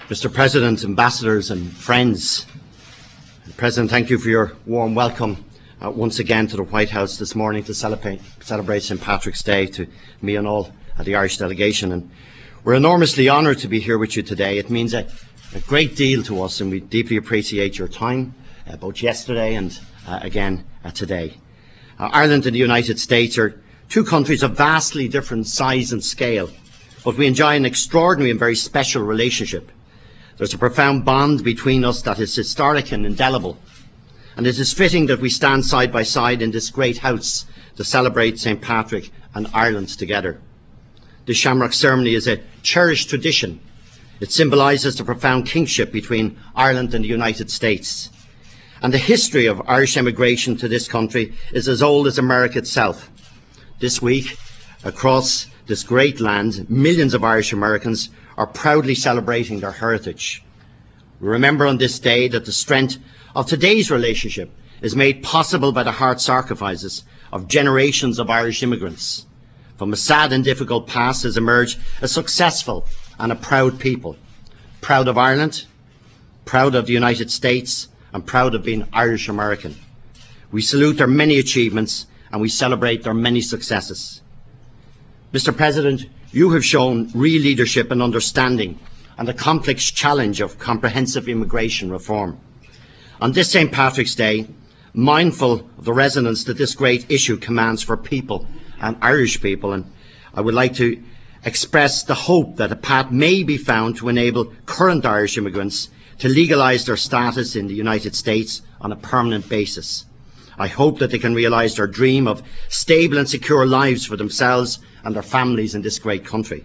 Mr. President, ambassadors and friends, President, thank you for your warm welcome once again to the White House this morning to celebrate St. Patrick's Day, to me and all at the Irish delegation. And we're enormously honoured to be here with you today. It means a great deal to us, and we deeply appreciate your time, both yesterday and again today. Ireland and the United States are two countries of vastly different size and scale, but we enjoy an extraordinary and very special relationship. There's a profound bond between us that is historic and indelible, and it is fitting that we stand side by side in this great house to celebrate St. Patrick and Ireland together. This Shamrock ceremony is a cherished tradition. It symbolises the profound kinship between Ireland and the United States. And the history of Irish emigration to this country is as old as America itself. This week, across this great land, millions of Irish Americans are proudly celebrating their heritage. We remember on this day that the strength of today's relationship is made possible by the hard sacrifices of generations of Irish immigrants. From a sad and difficult past has emerged a successful and a proud people, proud of Ireland, proud of the United States, and proud of being Irish American. We salute their many achievements and we celebrate their many successes. Mr. President, you have shown real leadership and understanding on the complex challenge of comprehensive immigration reform. On this St. Patrick's Day, mindful of the resonance that this great issue commands for people and Irish people, and I would like to express the hope that a path may be found to enable current Irish immigrants to legalise their status in the United States on a permanent basis. I hope that they can realise their dream of stable and secure lives for themselves and their families in this great country.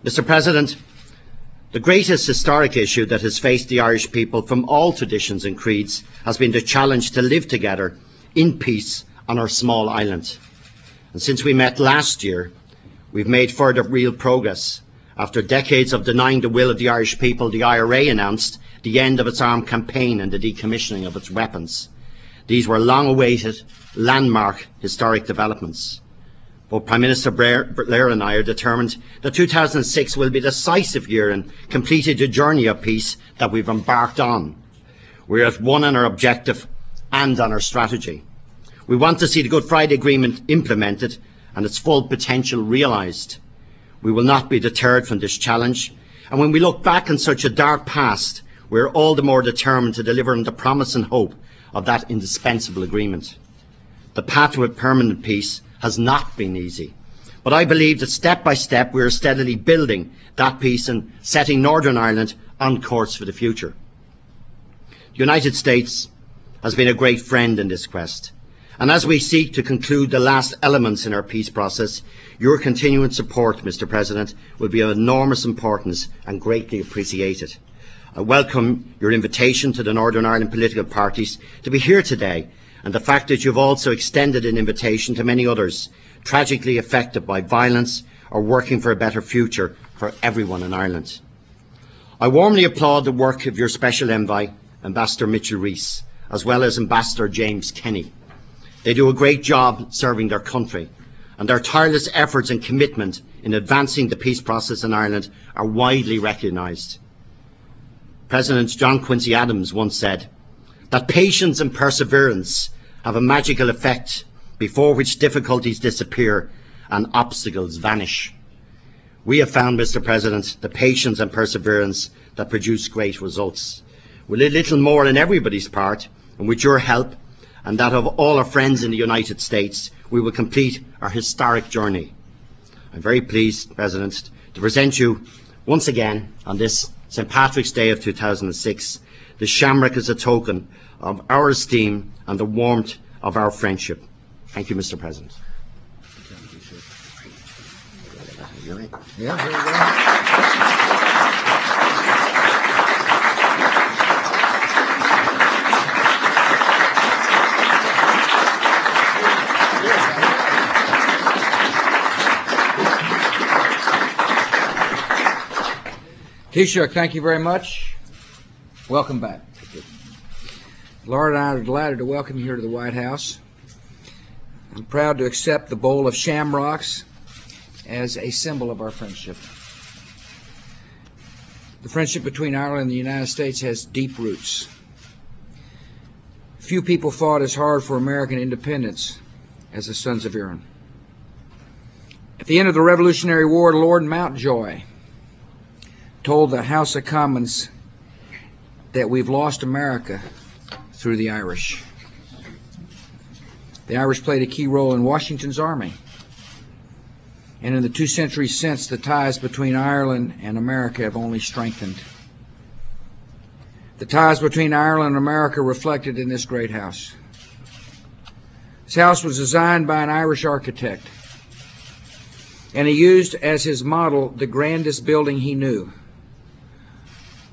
Mr. President, the greatest historic issue that has faced the Irish people from all traditions and creeds has been the challenge to live together in peace on our small island. And since we met last year, we've made further real progress. After decades of denying the will of the Irish people, the IRA announced the end of its armed campaign and the decommissioning of its weapons. These were long-awaited, landmark, historic developments. Both Prime Minister Blair and I are determined that 2006 will be a decisive year in completing the journey of peace that we've embarked on. We're at one on our objective and on our strategy. We want to see the Good Friday Agreement implemented and its full potential realised. We will not be deterred from this challenge, and when we look back on such a dark past, we are all the more determined to deliver on the promise and hope of that indispensable agreement. The path to a permanent peace has not been easy, but I believe that step by step we are steadily building that peace and setting Northern Ireland on course for the future. The United States has been a great friend in this quest, and as we seek to conclude the last elements in our peace process, your continuing support, Mr. President, will be of enormous importance and greatly appreciated. I welcome your invitation to the Northern Ireland political parties to be here today, and the fact that you have also extended an invitation to many others tragically affected by violence or working for a better future for everyone in Ireland. I warmly applaud the work of your special envoy, Ambassador Mitchell Rees, as well as Ambassador James Kenny. They do a great job serving their country, and their tireless efforts and commitment in advancing the peace process in Ireland are widely recognised. President John Quincy Adams once said that patience and perseverance have a magical effect before which difficulties disappear and obstacles vanish. We have found, Mr. President, the patience and perseverance that produce great results. With a little more on everybody's part, and with your help and that of all our friends in the United States, we will complete our historic journey. I'm very pleased, President, to present you once again on this St. Patrick's Day of 2006, the Shamrock as a token of our esteem and the warmth of our friendship. Thank you, Mr. President. Yeah, here we go. Taoiseach, thank you very much. Welcome back. Laura and I are delighted to welcome you here to the White House. I'm proud to accept the bowl of shamrocks as a symbol of our friendship. The friendship between Ireland and the United States has deep roots. Few people fought as hard for American independence as the Sons of Erin. At the end of the Revolutionary War, Lord Mountjoy told the House of Commons that we've lost America through the Irish. The Irish played a key role in Washington's army. And in the 2 centuries since, the ties between Ireland and America have only strengthened. The ties between Ireland and America reflected in this great house. This house was designed by an Irish architect, and he used as his model the grandest building he knew,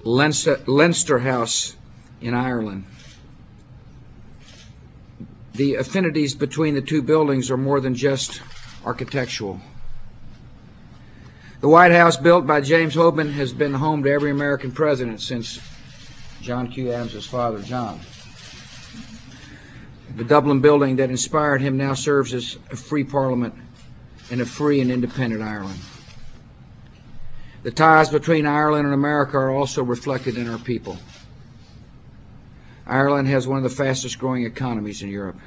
Leinster House in Ireland. The affinities between the two buildings are more than just architectural. The White House, built by James Hoban, has been home to every American president since John Q. Adams' father, John. The Dublin building that inspired him now serves as a free parliament in a free and independent Ireland. The ties between Ireland and America are also reflected in our people. Ireland has one of the fastest growing economies in Europe,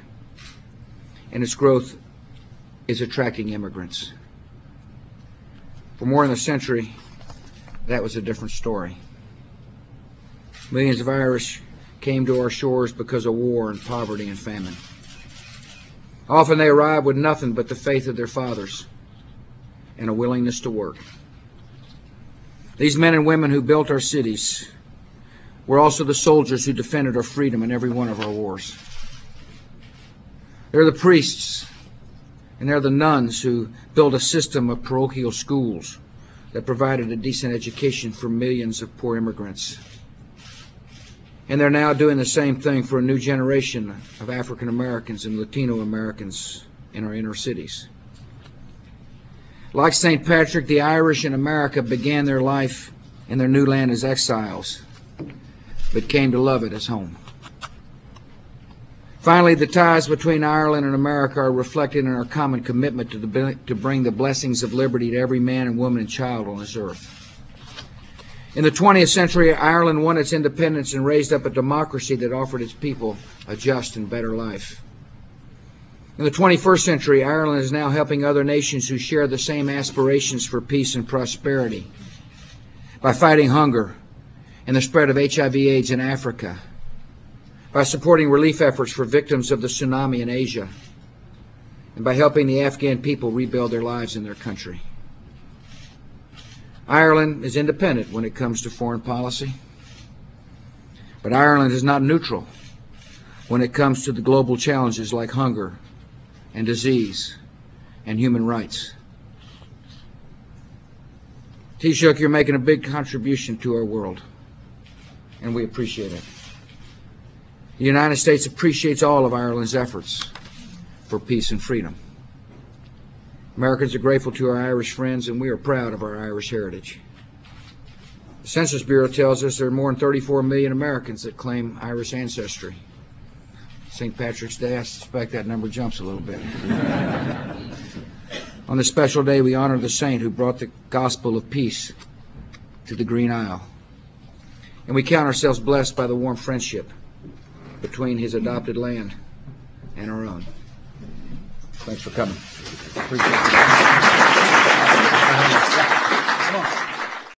and its growth is attracting immigrants. For more than a century, that was a different story. Millions of Irish came to our shores because of war and poverty and famine. Often they arrived with nothing but the faith of their fathers and a willingness to work. These men and women who built our cities were also the soldiers who defended our freedom in every one of our wars. They're the priests and they're the nuns who built a system of parochial schools that provided a decent education for millions of poor immigrants. And they're now doing the same thing for a new generation of African Americans and Latino Americans in our inner cities. Like St. Patrick, the Irish in America began their life in their new land as exiles, but came to love it as home. Finally, the ties between Ireland and America are reflected in our common commitment to bring the blessings of liberty to every man and woman and child on this earth. In the 20th century, Ireland won its independence and raised up a democracy that offered its people a just and better life. In the 21st century, Ireland is now helping other nations who share the same aspirations for peace and prosperity by fighting hunger and the spread of HIV/AIDS in Africa, by supporting relief efforts for victims of the tsunami in Asia, and by helping the Afghan people rebuild their lives in their country. Ireland is independent when it comes to foreign policy, but Ireland is not neutral when it comes to the global challenges like hunger and disease and human rights. Taoiseach, you're making a big contribution to our world, and we appreciate it. The United States appreciates all of Ireland's efforts for peace and freedom. Americans are grateful to our Irish friends, and we are proud of our Irish heritage. The Census Bureau tells us there are more than 34 million Americans that claim Irish ancestry. St. Patrick's Day, I suspect that number jumps a little bit. On this special day, we honor the saint who brought the gospel of peace to the Green Isle. And we count ourselves blessed by the warm friendship between his adopted land and our own. Thanks for coming. Appreciate it.